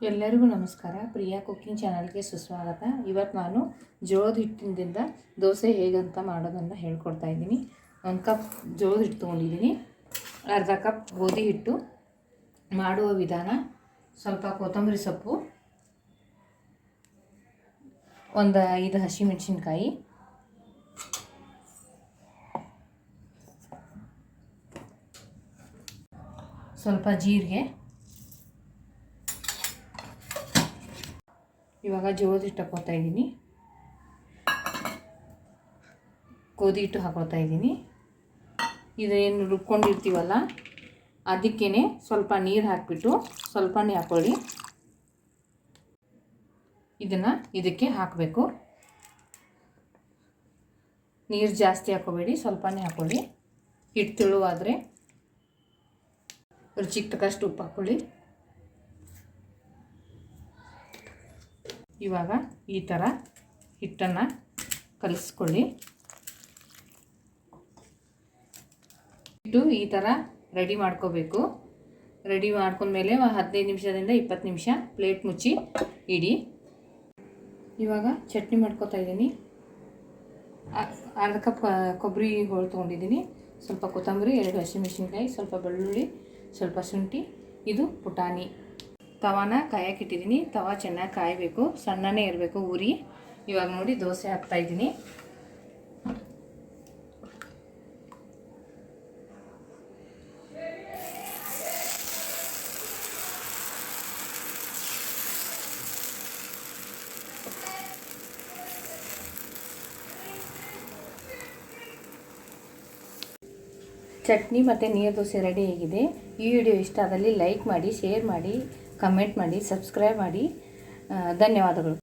ಎಲ್ಲರಿಗೂ ನಮಸ್ಕಾರ. ಪ್ರಿಯಾ ಕುಕಿಂಗ್ ಚಾನಲ್ಗೆ ಸುಸ್ವಾಗತ. ಇವತ್ತು ನಾನು ಜೋಳದ ಹಿಟ್ಟಿನಿಂದ ದೋಸೆ ಹೇಗಂತ ಮಾಡೋದನ್ನು ಹೇಳ್ಕೊಡ್ತಾ ಇದ್ದೀನಿ. 1 ಕಪ್ ಜೋಳದ ಹಿಟ್ಟು ತೊಗೊಂಡಿದ್ದೀನಿ, ಅರ್ಧ ಕಪ್ ಗೋಧಿ ಹಿಟ್ಟು. ಮಾಡುವ ವಿಧಾನ: ಸ್ವಲ್ಪ ಕೊತ್ತಂಬರಿ ಸೊಪ್ಪು, 5 ಹಸಿಮೆಣಸಿನ್ಕಾಯಿ, ಸ್ವಲ್ಪ ಜೀರಿಗೆ. ಇವಾಗ ಜೋಳದ ಹಿಟ್ಟು ಹಾಕೋತಾ ಇದ್ದೀನಿ, ಗೋಧಿ ಹಿಟ್ಟು ಹಾಕೋತಾ ಇದ್ದೀನಿ. ಇದೇನು ರುಬ್ಕೊಂಡಿರ್ತೀವಲ್ಲ ಅದಕ್ಕೇ ಸ್ವಲ್ಪ ನೀರು ಹಾಕಿಬಿಟ್ಟು ಸ್ವಲ್ಪನೇ ಹಾಕ್ಕೊಳ್ಳಿ. ಇದನ್ನು ಇದಕ್ಕೆ ಹಾಕಬೇಕು. ನೀರು ಜಾಸ್ತಿ ಹಾಕೋಬೇಡಿ, ಸ್ವಲ್ಪನೇ ಹಾಕ್ಕೊಳ್ಳಿ. ಹಿಟ್ಟು ತೆಳುವಾದರೆ ರುಚಿಗೆ ತಕ್ಕಷ್ಟು ಉಪ್ಪು ಹಾಕ್ಕೊಳ್ಳಿ. ಇವಾಗ ಈ ಥರ ಹಿಟ್ಟನ್ನು ಕಲಿಸ್ಕೊಳ್ಳಿ. ಹಿಟ್ಟು ಈ ಥರ ರೆಡಿ ಮಾಡ್ಕೋಬೇಕು. ರೆಡಿ ಮಾಡ್ಕೊಂಡ್ಮೇಲೆ 15 ನಿಮಿಷದಿಂದ 20 ನಿಮಿಷ ಪ್ಲೇಟ್ ಮುಚ್ಚಿ ಇಡಿ. ಇವಾಗ ಚಟ್ನಿ ಮಾಡ್ಕೋತಾ ಇದ್ದೀನಿ. ಅರ್ಧ ಕಪ್ ಕೊಬ್ಬರಿ ಹೋಳು ತೊಗೊಂಡಿದ್ದೀನಿ, ಸ್ವಲ್ಪ ಕೊತ್ತಂಬರಿ, 2 ಹಸಿಮೆಣಸಿನ್ಕಾಯಿ, ಸ್ವಲ್ಪ ಬೆಳ್ಳುಳ್ಳಿ, ಸ್ವಲ್ಪ ಶುಂಠಿ. ಇದು ಪುಟಾಣಿ. ತವಾನ ಕಾಯಕ್ಕಿಟ್ಟಿದ್ದೀನಿ. ತವಾ ಚೆನ್ನಾಗಿ ಕಾಯಬೇಕು, ಸಣ್ಣನೇ ಇರಬೇಕು ಉರಿ. ಇವಾಗ ನೋಡಿ ದೋಸೆ ಹಾಕ್ತಾಯಿದ್ದೀನಿ. ಚಟ್ನಿ ಮತ್ತು ನೀರು ದೋಸೆ ರೆಡಿ ಆಗಿದೆ. ಈ ವಿಡಿಯೋ ಇಷ್ಟ ಆದಲ್ಲಿ ಲೈಕ್ ಮಾಡಿ, ಶೇರ್ ಮಾಡಿ, ಕಮೆಂಟ್ ಮಾಡಿ, ಸಬ್ಸ್ಕ್ರೈಬ್ ಮಾಡಿ. ಧನ್ಯವಾದಗಳು.